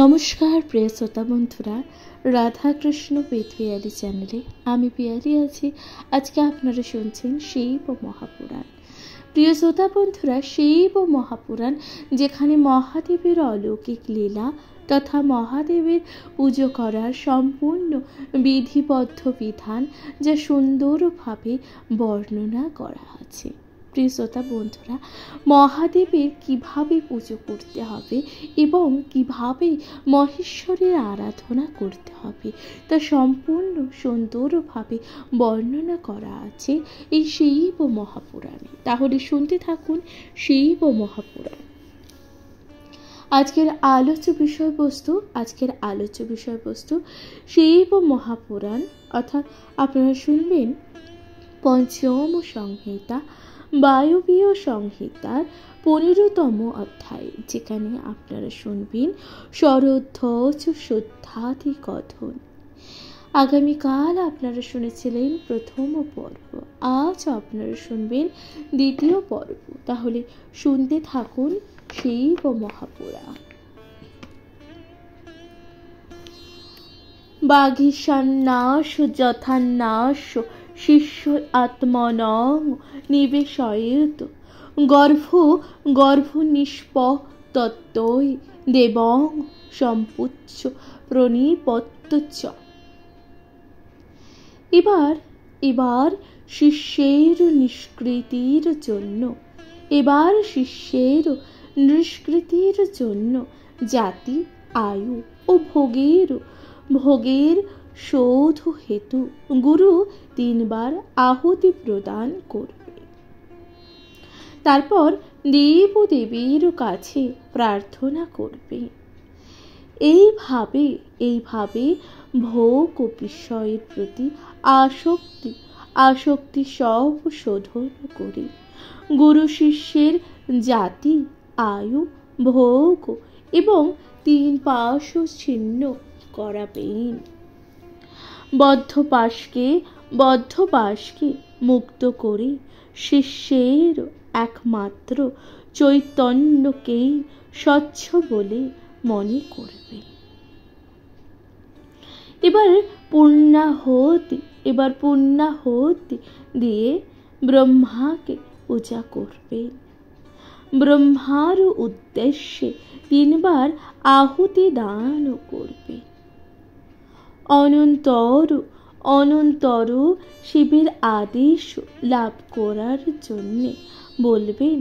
নমস্কার প্রিয় শ্রোতা বন্ধুরা, রাধাকৃষ্ণ পেতপিয়ালি চ্যানেলে আমি পিয়ালি আছি। আজকে আপনারা শুনছেন শিব মহাপুরাণ। প্রিয় শ্রোতা বন্ধুরা, শিব মহাপুরাণ যেখানে মহাদেবের অলৌকিক লীলা তথা মহাদেবের পুজো করার সম্পূর্ণ বিধিবদ্ধ বিধান যা সুন্দরভাবে বর্ণনা করা আছে। প্রিয় শ্রোতা বন্ধুরা, মহাদেবের কিভাবে পুজো করতে হবে এবং কিভাবে মহেশ্বরের আরাধনা করতে হবে তা সম্পূর্ণ সুন্দরভাবে বর্ণনা করা আছে এই শিব মহাপুরাণে। তাহলে শুনতে থাকুন শিব মহাপুরাণ। আজকের আলোচ্য বিষয়বস্তু শিব মহাপুরাণ, অর্থাৎ আপনারা শুনবেন পঞ্চম সংহিতা বায়বীয় সংহিতার 15তম অধ্যায়, যেখানে আপনারা শুনবেন শরধ্বজ শুদ্ধাদি কথন। আগামীকাল আপনারা শুনেছিলেন প্রথম পর্ব, আজ আপনারা শুনবেন দ্বিতীয় পর্ব। তাহলে শুনতে থাকুন শিব মহাপুরাণ। বাগীশান্নাস যথান্নাস শিষ্য আত্মনং নিবেশয়েত গর্ভ নিষ্পত্তৈ দেবং সম্পুচ্ছ প্রণিপত্য চ। এবার শিষ্যের নিষ্কৃতির জন্য জাতি, আয়ু ও ভোগের শোধ হেতু গুরু 3 বার আহুতি প্রদান করবে। তারপর দেব ও দেবীর কাছে প্রার্থনা করবে। এইভাবে ভোগ ও বিষয়ের প্রতি আসক্তি সব শোধন করে গুরু শিষ্যের জাতি, আয়ু, ভোগ এবং 3 পাশ ছিন্ন করাবেন। বদ্ধ পাশকে মুক্ত করে শিষ্যের একমাত্র চৈতন্যকেই স্বচ্ছ বলে মনে করবে। এবার পূর্ণাহুতি দিয়ে ব্রহ্মাকে পূজা করবে। ব্রহ্মার উদ্দেশ্যে 3 বার আহুতি দান করবে। অনন্তর শিবের আদেশ লাভ করার জন্য বলবেন,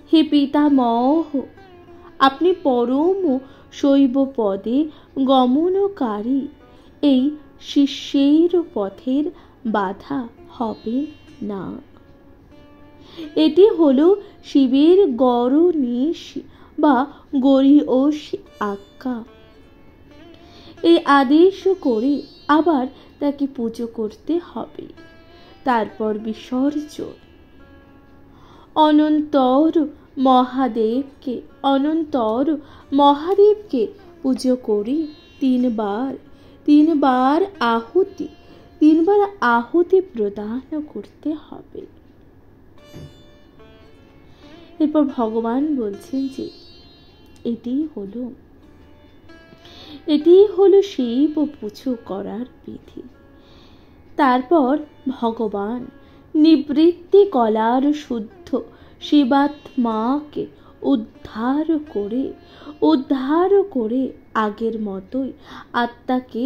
হে পিতামহ, আপনি পরম শৈব পদে গমনকারী এই শিষ্যের পথের বাধা হবে না। এটি হলো শিবের গরনীশ বা গরীয়সী আজ্ঞা। এই আদেশ করে আবার তাকে পুজো করতে হবে। তারপর বিসর্জন। অনন্তর মহাদেবকে পুজো করে 3 বার আহুতি প্রদান করতে হবে। এরপর ভগবান বলছেন যে এটি হলো শিব পুজো করার বিধি। তারপর ভগবান নিবৃত্তি কলার শুদ্ধ শিবাত্মাকে উদ্ধার করে আগের মতোই আত্মাকে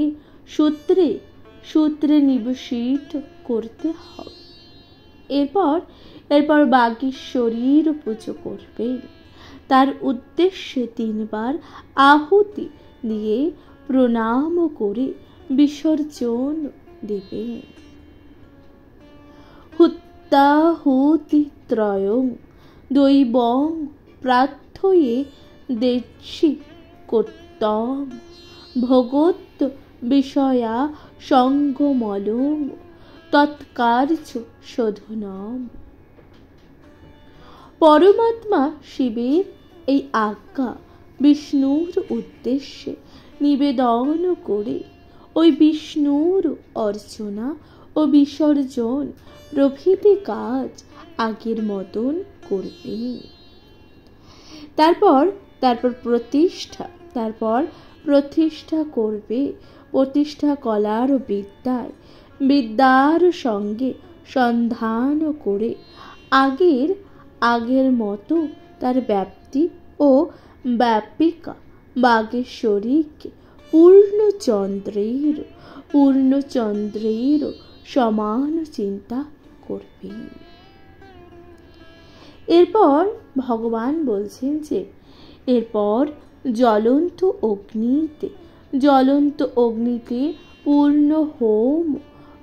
সূত্রে নিবেশিত করতে হবে। এরপর বাগীশ্বরীর পুজো করবেন। তার উদ্দেশ্যে 3 বার আহুতি দিয়ে প্রণাম করে বিসর্জন দেবেন। হুত্তাহুতি ত্রয়ং দৈবং প্রার্থয়ে দেশি কর্তং ভগত বিষয়া সঙ্গমলং তৎকার্য শোধনম। পরমাত্মা শিবের এই আজ্ঞা বিষ্ণুর উদ্দেশ্যে নিবেদন করে ওই বিষ্ণুর অর্চনা ও বিসর্জন প্রভৃতি কাজ আগের মতন করবে। তারপর প্রতিষ্ঠা তারপর প্রতিষ্ঠা করবে, প্রতিষ্ঠা কলার বিদ্যায়, বিদ্যার সঙ্গে সন্ধান করে আগের মতো তার ব্যাপ্তি ও ব্যাপিকা বাগেশ্বরীকে পূর্ণচন্দ্রের সমান চিন্তা করবে। এরপর ভগবান বলছেন যে এরপর জ্বলন্ত অগ্নিতে পূর্ণ হোম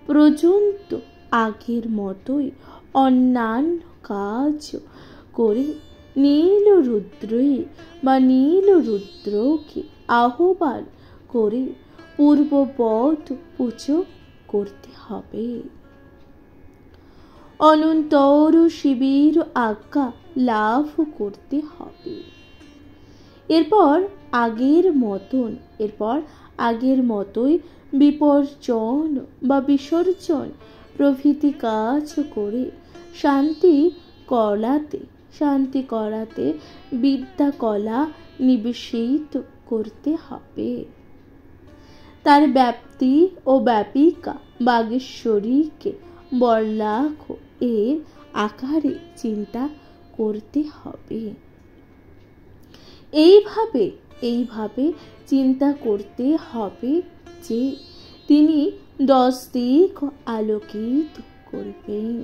পর্যন্ত আগের মতোই অন্যান্য কাজ করে নীলরুদ্রকে আহ্বান করে পূর্ববৎ পুজো করতে হবে। অনন্তর শিবের আজ্ঞা লাভ করতে হবে। এরপর আগের মতোই বিপর্জন বা বিসর্জন প্রভৃতি কাজ করে শান্তি কলাতে বিদ্যা কলা নিবেশিত করতে হবে। তার ব্যাপ্তি ও ব্যাপিকা বাগেশ্বরীকে বরলাখ এর আকারে চিন্তা করতে হবে। এইভাবে চিন্তা করতে হবে যে তিনি 10 দিক আলোকিত করবেন।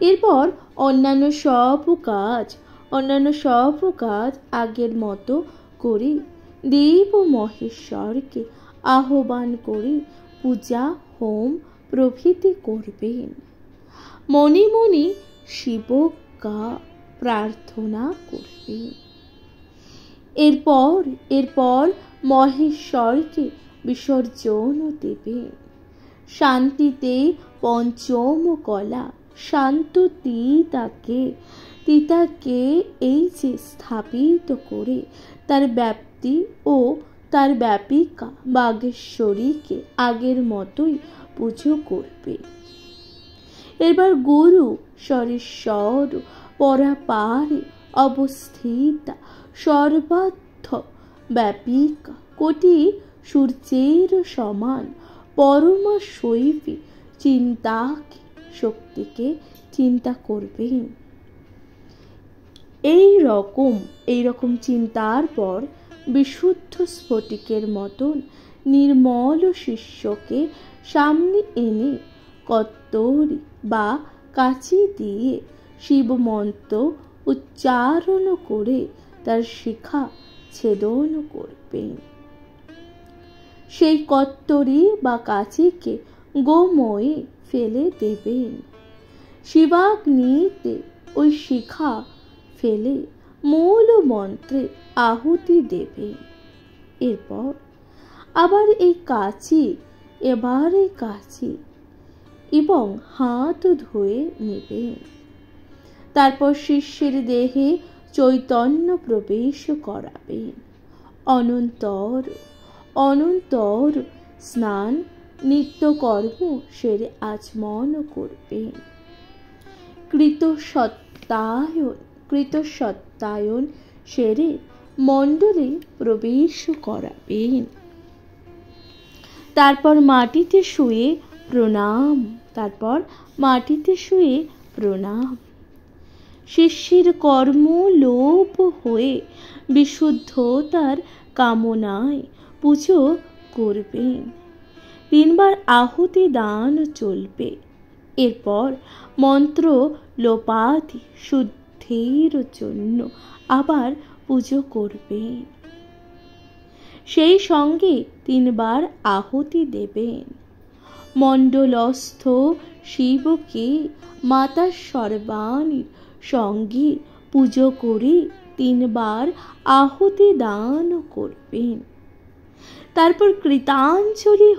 এরপর অন্যান্য সব কাজ আগের মতো করে দেব মহেশ্বরকে আহ্বান করে পূজা হোম প্রভৃতি করবেন। মনে মনে শিবকা প্রার্থনা করবেন। এরপর মহেশ্বরকে বিসর্জন দেবেন। শান্তিতে পঞ্চম কলা শান্ত তিতাকে এই যে স্থাপিত করে তার ব্যাপ্তি ও তার ব্যাপিকা বাগেশ্বরীকে আগের মতোই পুজো করবে। এবার গুরু সরেশ্বর পরাপারে অবস্থিতা সর্বার্থ ব্যাপিকা কোটি সূর্যের সমান পরমা শৈবী শক্তিকে চিন্তা করবেন। এইরকম চিন্তার পর বিশুদ্ধ স্ফটিকের মতন নির্মল শিষ্যকে সামনে এনে কত্তরি বা কাঁচি দিয়ে শিব মন্ত্র উচ্চারণ করে তার শিখা ছেদন করবেন। সেই কত্তরি বা কাঁচিকে গোময়ে ফেলে দেবেন। শিবাগ্নিতে ওই শিখা ফেলে মূল মন্ত্রে আহুতি দেবেন। এরপর আবার এই কাঁচি এবং হাত ধুয়ে নেবেন। তারপর শিষ্যের দেহে চৈতন্য প্রবেশ করাবেন। অনন্তর স্নান নিত্যকর্ম সেরে আচমন করবেন। কৃতসত্যায়ন সেরে মণ্ডলে প্রবেশ করাবেন। তারপর মাটিতে শুয়ে প্রণাম। শিষ্যের কর্ম লোপ হয়ে বিশুদ্ধতার কামনায় পুজো করবেন। 3 বার আহুতি দান চলবে। এরপর মন্ত্র লোপাদি শুদ্ধির জন্য আবার পুজো করবেন। সেই সঙ্গে 3 বার আহুতি দেবেন। মণ্ডলস্থ শিবকে মাতা সর্বাণীর সঙ্গে পুজো করে 3 বার আহুতি দান করবেন। তারপর কৃতাঞ্জলি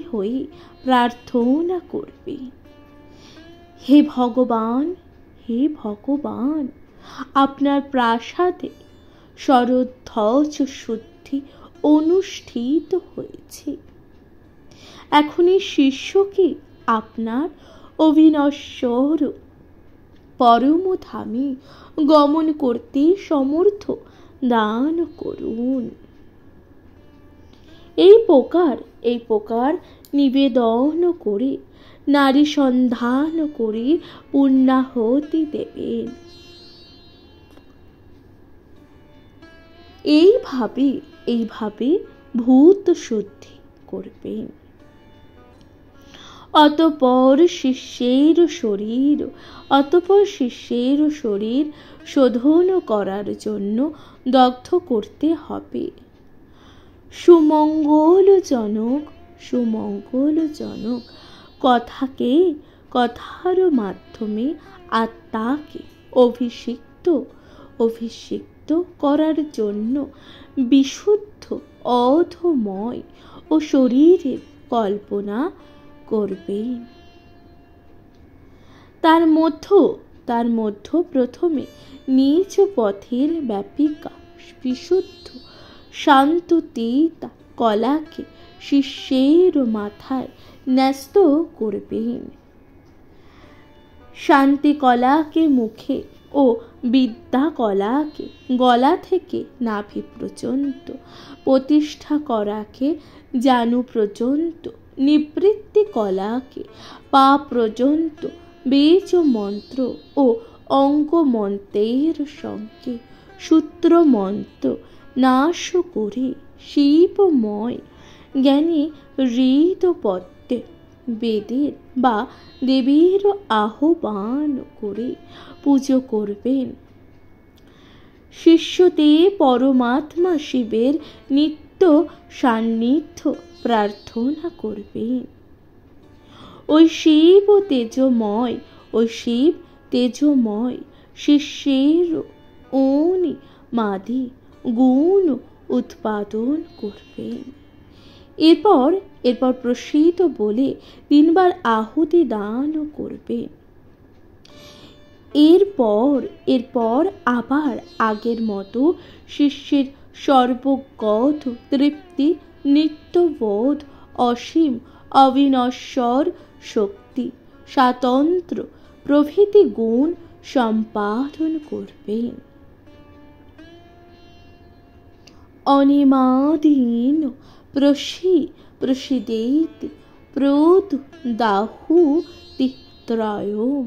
হয়ে প্রার্থনা করবে, হে ভগবান, আপনার প্রাসাদে শরধ্বজ শুদ্ধি অনুষ্ঠিত হয়েছে। এখন এই শিষ্যকে আপনার অবিনশ্বর পরমধামে গমন করতে সমর্থ দান করুন। এই প্রকার নিবেদন করে নারী সন্ধান করে পূর্ণাহুতি দেবেন। এইভাবে ভূত শুদ্ধি করবেন। অতঃপর শিষ্যের শরীর শোধন করার জন্য দগ্ধ করতে হবে। সুমঙ্গলজনক কথার মাধ্যমে আত্মাকে অভিষিক্ত করার জন্য বিশুদ্ধ অধময় ও শরীরের কল্পনা করবেন। তার মধ্য প্রথমে নিজ পথের ব্যাপিকা বিশুদ্ধ শান্ততিতা কলাকে শিষ্যের মাথায় ন্যস্ত করবেন। শান্তি কলাকে মুখে ও বিদ্যা কলাকে গলা থেকে নাভি পর্যন্ত, প্রতিষ্ঠা করাকে জানু পর্যন্ত, নিবৃত্তি কলাকে পা পর্যন্ত বীজ মন্ত্র ও অঙ্গ মন্ত্রের সঙ্গে সূত্র মন্ত্র নাশ করে শিবময় জ্ঞানী হৃদপদ্মে বেদের বা দেবীর আহ্বান করে পুজো করবেন। শিষ্যতে পরমাত্মা শিবের নিত্য সান্নিধ্য প্রার্থনা করবেন। ওই শিব তেজময় শিষ্যের মাদি গুণ উৎপাদন করবেন। এরপর প্রসিদ্ধ বলে 3 বার আহুতি দান করবেন। এরপর আবার আগের মতো শিষ্যের সর্বগত তৃপ্তি, নিত্যবোধ, অসীম অবিনশ্বর শক্তি, স্বাতন্ত্র্য প্রভৃতি গুণ সম্পাদন করবেন। অনিমাদীন প্রসিদেতি প্রোদাহুতি ত্রয়ম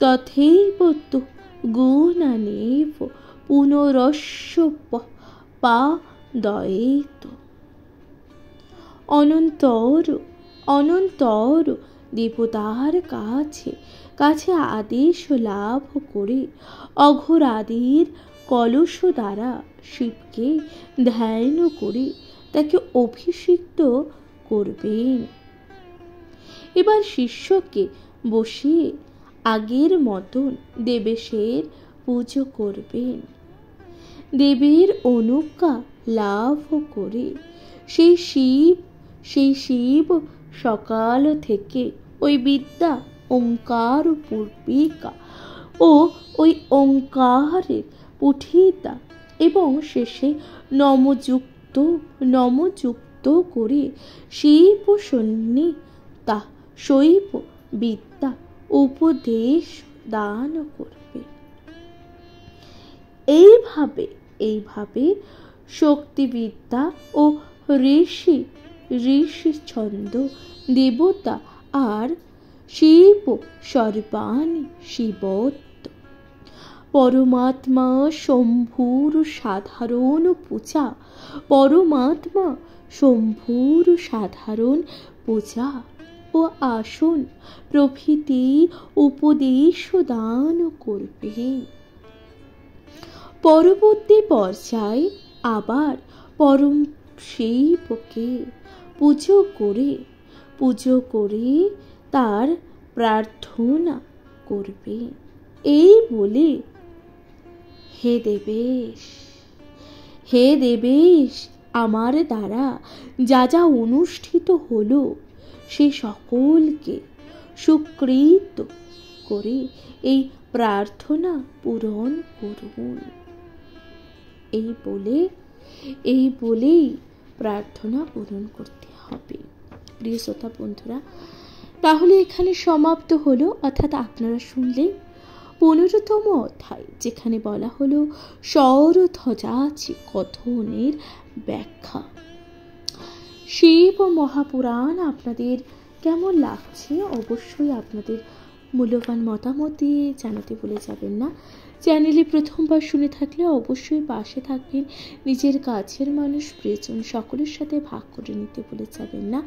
তথৈব তু গুণানেব পুনরস্যোপাদয়েত। অনন্তর দেবতার কাছে আদেশ লাভ করে অঘোরাদির কলস দ্বারা শিবকে ধ্যান করে তাকে অভিষিক্ত করবেন। এবার শিষ্যকে বসিয়ে আগের মতন দেবেশের পুজো করবেন। দেবীর অনুজ্ঞা লাভ করে সেই শিব সকাল থেকে ওই বিদ্যা ওঙ্কার পূর্বিকা ও ওই ওঙ্কারের পুঠিতা এবং শেষে নমযুক্ত করে শিব সন্নিতা শৈব বিদ্যা উপদেশ দান করবে। এইভাবে শক্তিবিদ্যা ও ঋষি ছন্দ দেবতা আর শিব সর্বাণি শিবত্ব পরমাত্মা শম্ভুর সাধারণ পূজা ও আসন প্রভৃতি উপদেশ দান করবেন। পরবর্তী পর্যায়ে আবার পরম শিবকে পুজো করে তার প্রার্থনা করবে। এই বলে হে দেবেশ আমার দ্বারা যা অনুষ্ঠিত হলো সে সকলকে সুকৃত করে এই প্রার্থনা পূরণ করুন। এই বলেই প্রার্থনা পূরণ করতে হবে। প্রিয় শ্রোতা বন্ধুরা, তাহলে এখানে সমাপ্ত হলো, অর্থাৎ আপনারা শুনলেন 15তম অধ্যায়, যেখানে বলা হলো সৌরধ্বজাচি কথনের ব্যাখ্যা। শিব মহাপুরাণ আপনাদের কেমন লাগছে অবশ্যই আপনাদের মূল্যবান মতামত দিয়ে জানাতে ভুলে যাবেন না। চ্যানেলে প্রথমবার শুনে থাকলে অবশ্যই পাশে থাকবেন, নিজের কাছের মানুষ প্রিয়জন সকলের সাথে ভাগ করে নিতে ভুলে যাবেন না।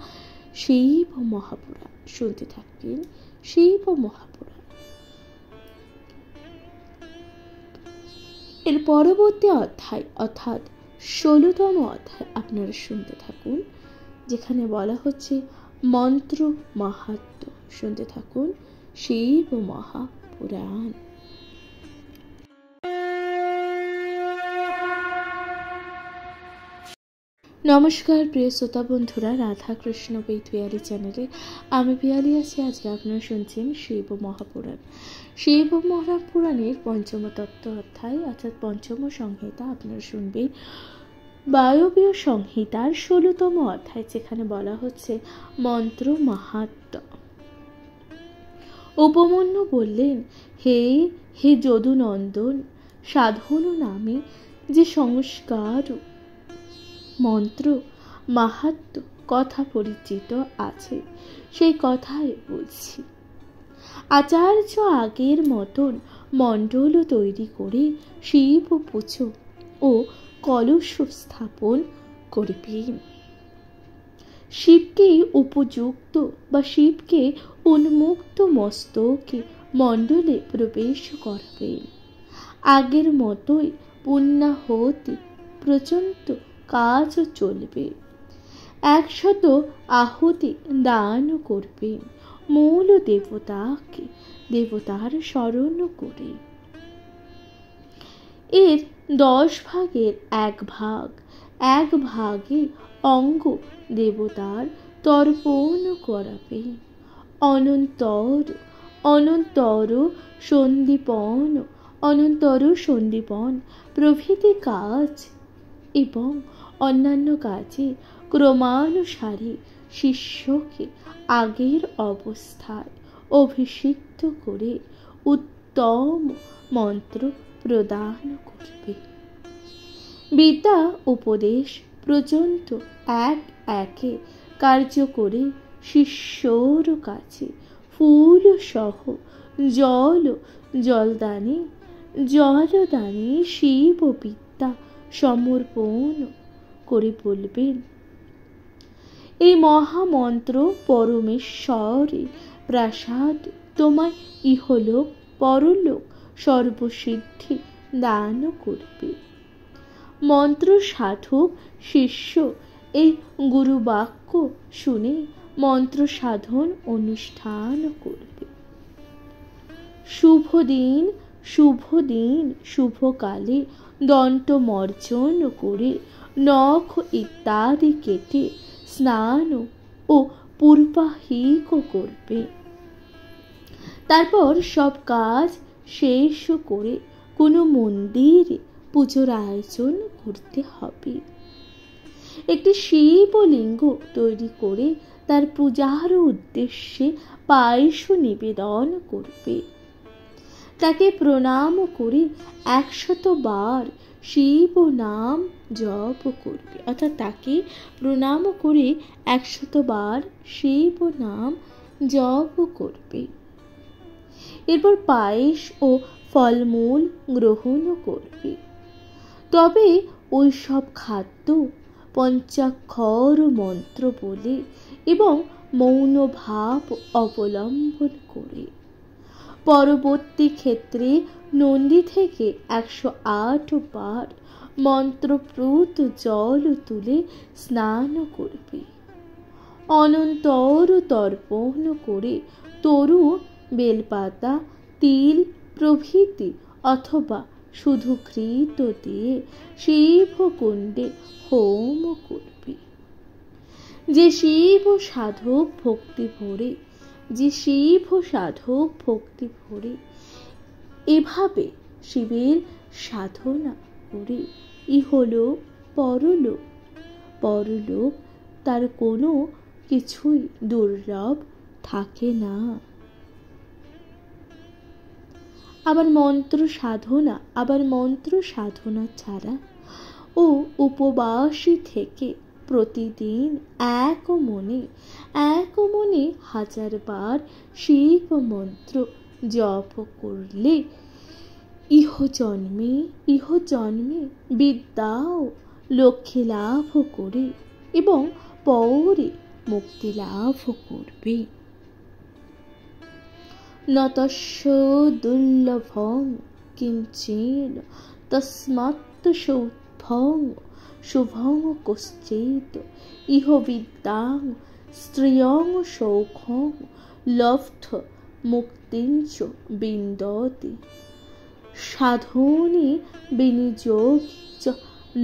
শিব মহাপুরাণ শুনতে থাকবেন। শিব মহাপুরাণ এর পরবর্তী অধ্যায় অর্থাৎ 16তম অধ্যায় আপনারা শুনতে থাকুন, যেখানে বলা হচ্ছে মন্ত্র মাহাত্ম্য। শুনতে থাকুন শিব মহাপুরাণ। নমস্কার প্রিয় শ্রোতা বন্ধুরা, রাধা কৃষ্ণ পিয়ালি চ্যানেলে আমি পিয়ালি আছি। আজকে আপনারা শুনছেন শিব মহাপুরাণ। শিব মহাপুরাণের পঞ্চম তত্ত্ব অধ্যায় অর্থাৎ পঞ্চম সংহিতা আপনারা শুনবেন। বায়বীয় সংহিতার 16তম অধ্যায়, যেখানে বলা হচ্ছে মন্ত্র মাহাত্ম্য। উপমন্যু বললেন, হে হে যদুনন্দন, সাধন নামে যে সংস্কার মন্ত্র মাহাত্ম্য কথা পরিচিত আছে সেই কথাই বলছি। আচার্য আগের মতন মণ্ডল তৈরি করে শিব পুজো ও কলস স্থাপন করবেন। শিবকে উপযুক্ত বা শিবকে উন্মুক্ত মস্তকে মণ্ডলে প্রবেশ করবেন। আগের মতোই পুণ্যাহতি পর্যন্ত কাজ চলবে। 100 আহুতি দান করবেন মূল দেবতাকে দেবতার স্মরণ করে। এর 10 ভাগের 1 ভাগ, 1 ভাগে অঙ্গ দেবতার তর্পণ করাবে। অনন্তর সন্দীপন প্রভৃতি কাজ এবং অন্যান্য কাজে ক্রমানুসারে শিষ্যকে আগের অবস্থায় অভিষিক্ত করে উত্তম মন্ত্র প্রদান করবে। বিদ্যা উপদেশ পর্যন্ত এক একে কার্য করে শিষ্যর কাছে ফুল সহ জলদানে শিব বিদ্যা সমর্পণ করে বলবেন, এই মহামন্ত্র পরমেশ্বরে প্রাসাদ তোমায় ইহলোক পরলোক সর্বসিদ্ধি দান করবে। মন্ত্র সাধক শিষ্য এই গুরুবাক্য শুনে মন্ত্র সাধন অনুষ্ঠান করবে। শুভ দিন শুভকালে দন্তমর্জন করে নখ ইত্যাদি কেটে স্নান ও পূর্বাহিক করবে। তারপর সব কাজ শেষ করে কোনো মন্দিরে পুজোর আয়োজন করতে হবে। একটি শিবলিঙ্গ তৈরি করে তার পূজার উদ্দেশ্যে পায়েস নিবেদন করবে। তাকে প্রণাম করে 100 বার শিব নাম জপ করবে, অর্থাৎ তাকে প্রণাম করে 100 বার শিব নাম জপ করবে। এরপর পায়েস ও ফলমূল গ্রহণ করবে। তবে ওই সব খাদ্য পঞ্চাক্ষর মন্ত্র বলে এবং মৌন ভাব অবলম্বন করে পরবর্তী ক্ষেত্রে নন্দী থেকে 108 বার মন্ত্রপ্রুত জল তুলে স্নান করবে। অনন্তর তর্পণ করে তরু, বেলপাতা, তিল প্রভৃতি অথবা শুধু ঘৃত দিয়ে শিবকুণ্ডে হোম করবে। যে শিব সাধক ভক্তি ভরে এভাবে শিবের সাধনা করে ইহলোক পরলোক তার কোনো কিছুই দুর্লভ থাকে না। আবার মন্ত্র সাধনা ছাড়া ও উপবাসী থেকে প্রতিদিন এক মনে 1000 বার শিব মন্ত্র জপ করলে ইহ জন্মে বিদ্যা ও লক্ষ্মী লাভ করে এবং পরে মুক্তি লাভ করবে। নতস্য দুর্লভং কিঞ্চিন তস্মাৎ সৌভং শুভং কশ্চিৎ ইহ বিদ্যাং স্ত্রিয়ং সৌখং লব্ধ মুক্তিঞ্চ বিন্দতি সাধনে বিনিযোগী চ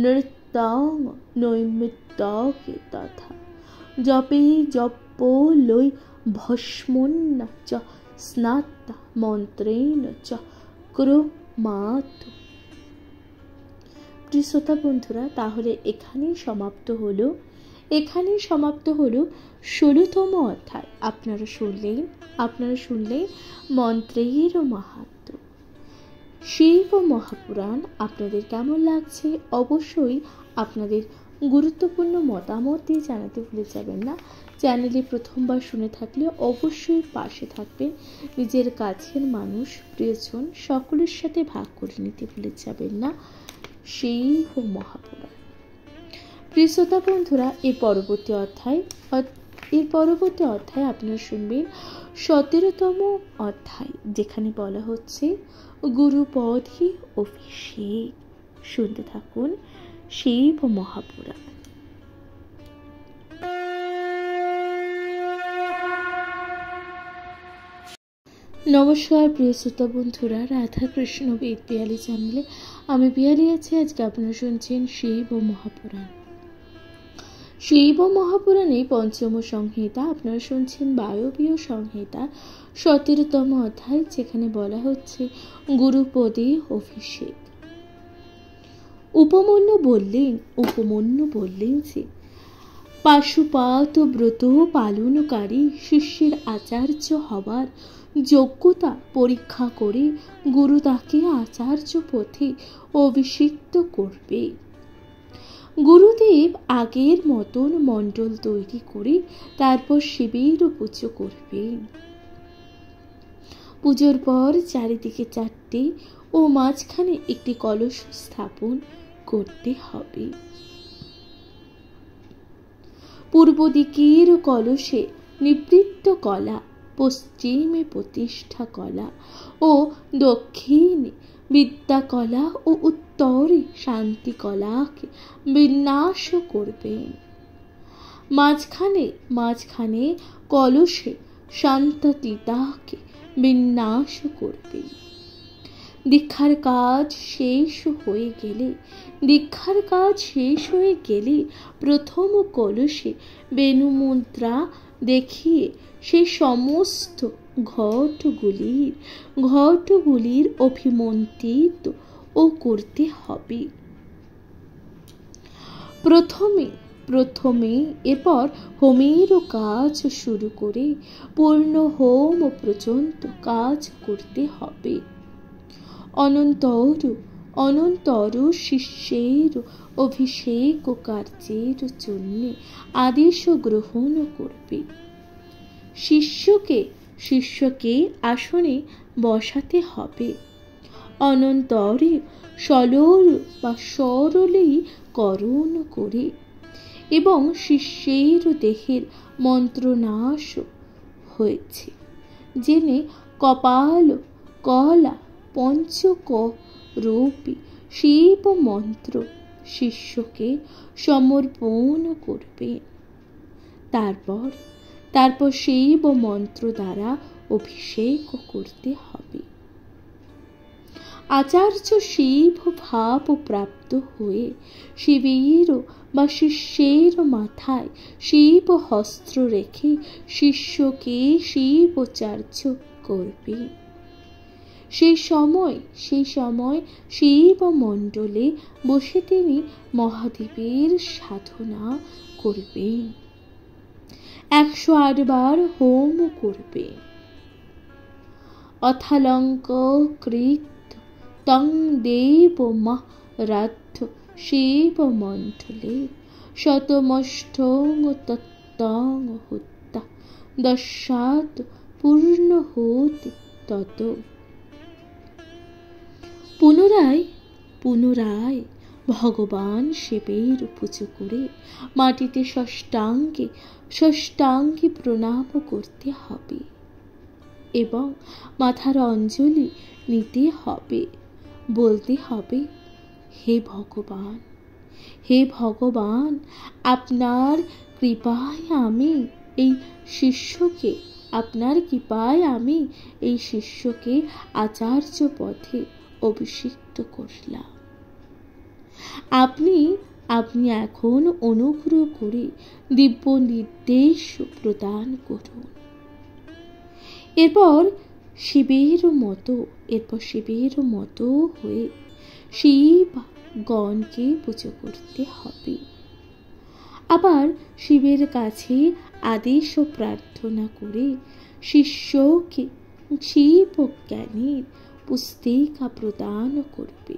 নৃত্যং নৈমিত্তকে তথা জপে জপোলৈ ভস্মন্ন চ স্নাত্তা মন্ত্রেণ চ ক্রমাৎ। প্রিয় শ্রোতা বন্ধুরা, তাহলে এখানেই সমাপ্ত হলো 16তম অধ্যায়। আপনারা শুনলেন মন্ত্রের মাহাত্ম্য। শিব মহাপুরাণ আপনাদের কেমন লাগছে অবশ্যই আপনাদের গুরুত্বপূর্ণ মতামত দিয়ে জানাতে ভুলে যাবেন না। চ্যানেলে প্রথমবার শুনে থাকলে অবশ্যই পাশে থাকবেন। নিজের কাছের মানুষ, প্রিয়জন সকলের সাথে ভাগ করে নিতে ভুলে যাবেন না শিব মহাপুরাণ। প্রিয় শ্রোতা বন্ধুরা, এর পরবর্তী অধ্যায় আপনারা শুনবেন 17তম অধ্যায়, যেখানে বলা হচ্ছে গুরুপদে অভিষেক। শুনতে থাকুন শিব মহাপুরাণ। নমস্কার প্রিয় শ্রোতা বন্ধুরা, রাধা কৃষ্ণ বেদ পিয়ালি চ্যানেলে আমি পিয়ালি আছি। আজকে আপনারা শুনছেন শিব মহাপুরাণ। শিব মহাপুরাণে পঞ্চম সংহিতা, আপনারা শুনছেন বায়বীয় সংহিতা 17তম অধ্যায়, যেখানে বলা হচ্ছে গুরুপদে অভিষেক। উপমন্যু বললেন যে পাশুপাত ব্রত পালনকারী শিষ্যের আচার্য হবার যোগ্যতা পরীক্ষা করে গুরু তাকে আচার্য পথে অভিষিক্ত করবে। গুরুদেব আগের মতন মণ্ডল তৈরি করে তারপর শিবের পুজো করবেন। পুজোর পর চারিদিকে 4টে ও মাঝখানে একটি কলস স্থাপন করতে হবে। পূর্ব দিকের কলসে নিবৃত্ত কলা, পশ্চিমে প্রতিষ্ঠা কলা ও দক্ষিণে বিদ্যা কলা ও উত্তরে শান্তি কলাকে বিন্যাস করবেন। মাঝখানে কলসে শান্তিতাকে বিন্যাস করবেন। দীক্ষার কাজ শেষ হয়ে গেলে প্রথম কলসে বেণু মুদ্রা দেখিয়ে সেই সমস্ত ঘটগুলির অভিমন্ত্রিত ও করতে হবে। প্রথমে এরপর হোমের কাজ শুরু করে পূর্ণ হোম পর্যন্ত কাজ করতে হবে। অনন্তর শিষ্যের অভিষেক কার্যের জন্য আদেশ গ্রহণ করবে। শিষ্যকে আসনে বসাতে হবে। অনন্তরে সরলীকরণ করে এবং শিষ্যের দেহের মন্ত্রনাশ হয়েছে জেনে কলা পঞ্চক রূপী শিব মন্ত্র শিষ্যকে সমর্পণ করবেন। তারপর শিব মন্ত্র দ্বারা অভিষেক করতে হবে। আচার্য শিব ভাব প্রাপ্ত হয়ে শিবের বা শিষ্যের মাথায় শিব হস্ত্র রেখে শিষ্যকে শিবাচার্য করবে। সেই সময় শিব মণ্ডলে বসে তিনি মহাদেবের সাধনা করবেন। 108 বার হোম করবে। অথালঙ্ক কৃত তং দেব রাধ্য শিব মন্ডলে শতমষ্টং তত্তং হত্যা দশাত পূর্ণ হতে তত। পুনরায় পুনরায় ভগবান শিবের পুজো করে মাটিতে ষষ্ঠাঙ্গে প্রণাম করতে হবে এবং মাথার অঞ্জলি নিতে হবে, বলতে হবে, হে ভগবান, হে ভগবান, আপনার কৃপায় আমি এই শিষ্যকে আচার্য পথে অভিষিক্ত করলাম। আপনি এখন অনুগ্রহ করে দিব্য নির্দেশ প্রদান করুন। এরপর শিবের মতো হয়ে শিবগণকে পুজো করতে হবে। আবার শিবের কাছে আদেশ ও প্রার্থনা করে শিষ্যকে শিব জ্ঞানের পুস্তিকা প্রদান করবে।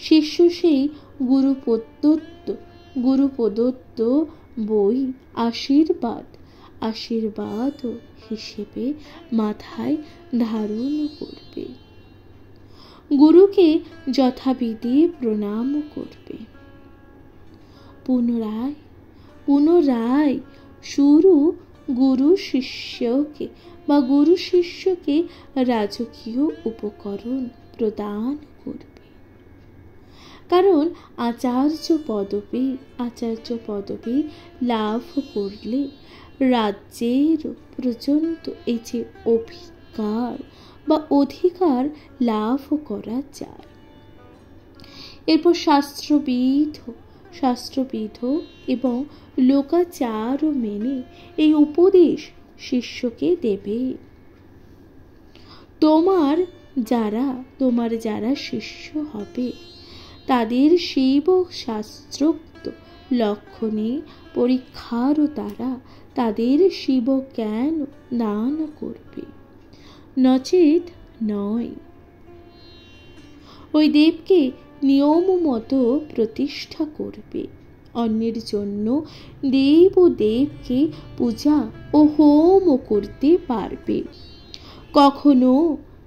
শিষ্য সেই গুরু প্রদত্ত বই আশীর্বাদ হিসেবে মাথায় ধারণ করবে। গুরুকে যথাবিধি প্রণাম করবে। পুনরায় গুরু শিষ্যকে রাজকীয় উপকরণ প্রদান করবে। কারণ আচার্য পদবী লাভ করলে রাজ্যের পর্যন্ত এই যে অধিকার লাভ করা যায়। এরপর শাস্ত্রবিধ এবং লোকাচার মেনে এই উপদেশ শিষ্যকে দেবে। তোমার যারা শিষ্য হবে তাদের শিব শাস্ত্রোক্ত লক্ষণে পরীক্ষার দ্বারা তাদের শিব জ্ঞান দান করবে, নচেত নয়। ওই দেবকে নিয়ম মতো প্রতিষ্ঠা করবে। অন্যের জন্য দেবকে পূজা ও হোম করতে পারবে।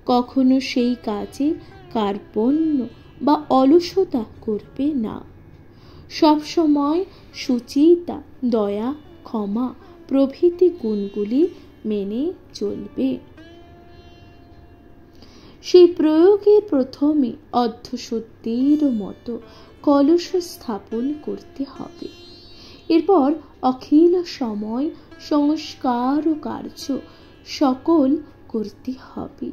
কখনো সেই কাজে কার্পণ্য বা অলসতা করবে না। সবসময় সুচিতা, দয়া, ক্ষমা প্রভৃতি গুণগুলি মেনে চলবে। সেই প্রয়োগে প্রথমে অর্ধশুদ্ধির মতো কলস স্থাপন করতে হবে। এরপর অখিল সময় সংস্কার ও কার্য সকল করতে হবে।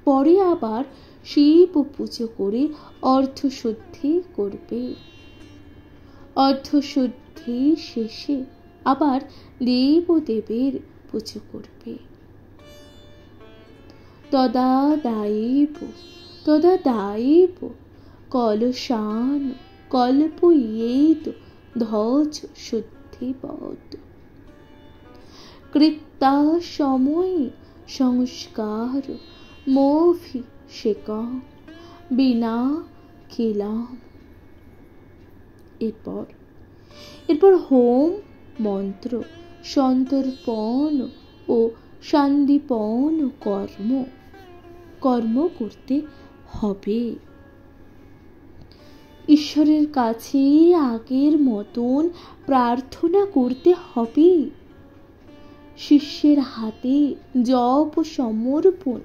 পরে আবার শিব পুজো করে অর্ধশুদ্ধি করবে। অর্ধশুদ্ধি শেষে আবার দেবের পুজো করবে। তদাদায়েব কলশান কল্পয়েত ধ্বজ শুদ্ধিবৎ কৃত্তা সময়ে সংস্কার মোভিষেকং বিনা খিলাম। এরপর হোম মন্ত্র সন্তর্পণ ও সান্দীপন কর্ম করতে হবে। ঈশ্বরের কাছে আগের মতন প্রার্থনা করতে হবে। শিষ্যের হাতে জপ সমর্পণ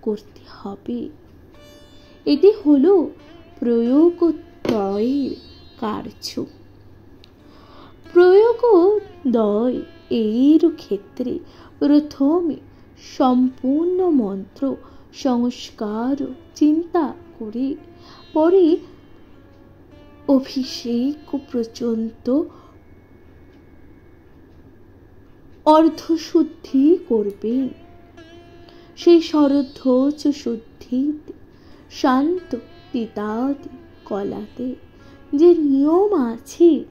করতে হবে। এটি হলো প্রয়োগদ্বয়ের কার্য। প্রয়োগদ্বয় এর ক্ষেত্রে প্রথমে সম্পূর্ণ মন্ত্র সংস্কার চিন্তা করে পরে অভিষেক পর্যন্ত অর্ধশুদ্ধি করবে। সেই শরধ্বজ শুদ্ধিতে শান্ত তিতাদি কলাতে যে নিয়ম আছে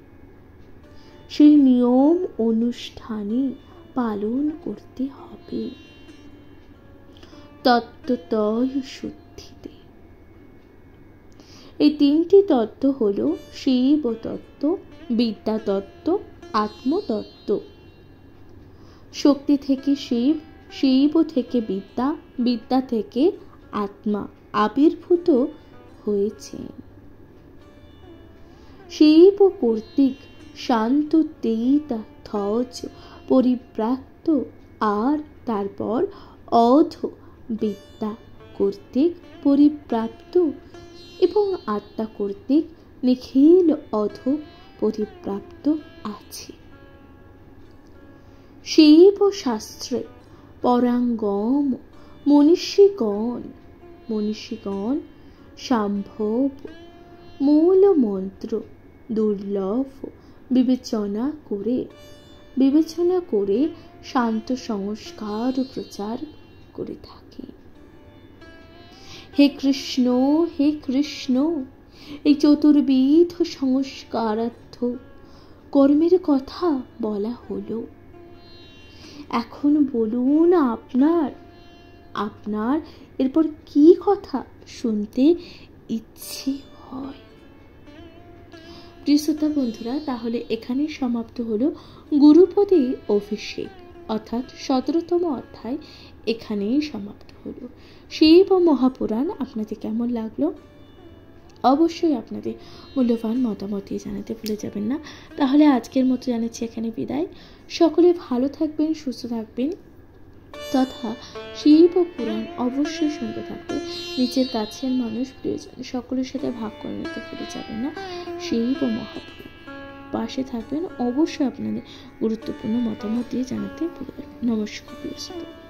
সেই নিয়ম অনুষ্ঠানে পালন করতে হবে। তত্ত্বতয় শুদ্ধিতে। এই তিনটি তত্ত্ব হল শিব তত্ত্ব, বিদ্যা তত্ত্ব, আত্মতত্ত্ব। শক্তি থেকে শিব, শিব থেকে বিদ্যা, বিদ্যা থেকে আত্মা আবির্ভূত হয়েছে। শিব কর্তৃক শান্ত তেতা ধ্বজ পরিব্রাক্ত, আর তারপর অধ বিদ্যা কর্তৃক পরিপ্রাপ্ত এবং আত্মা কর্তৃক নিখিল অধ পরিপ্রাপ্ত আছে। শিব শাস্ত্রে পরাঙ্গম মনীষীগণ সম্ভব মূল মন্ত্র দুর্লভ বিবেচনা করে শান্ত সংস্কার প্রচার করে থাকে। হে কৃষ্ণ, হে কৃষ্ণ, এই চতুর্বিধ সংস্কারার্থ কর্মের কথা বলা হলো। এখন বলুন আপনার এরপর কি কথা শুনতে ইচ্ছে হয়। প্রিয় শ্রোতা বন্ধুরা, তাহলে এখানেই সমাপ্ত হলো গুরুপদে অভিষেক অর্থাৎ 17তম অধ্যায় এখানেই সমাপ্ত হলো। শিব মহাপুরাণ আপনাদের কেমন লাগলো অবশ্যই আপনাদের মূল্যবান মতামত দিয়ে জানাতে ভুলে যাবেন না। তাহলে আজকের মতো জানাচ্ছি এখানে বিদায়। সকলে ভালো থাকবেন, সুস্থ থাকবেন তথা শিব পুরাণ অবশ্যই শুনতে থাকবেন। নিজের কাছের মানুষ, প্রিয়জন সকলের সাথে ভাগ করে নিতে ভুলে যাবেন না। শিব মহাপুরাণ পাশে থাকবেন, অবশ্যই আপনাদের গুরুত্বপূর্ণ মতামত দিয়ে জানাতে ভুলে যাবেন। নমস্কার প্রিয় শ্রোতা।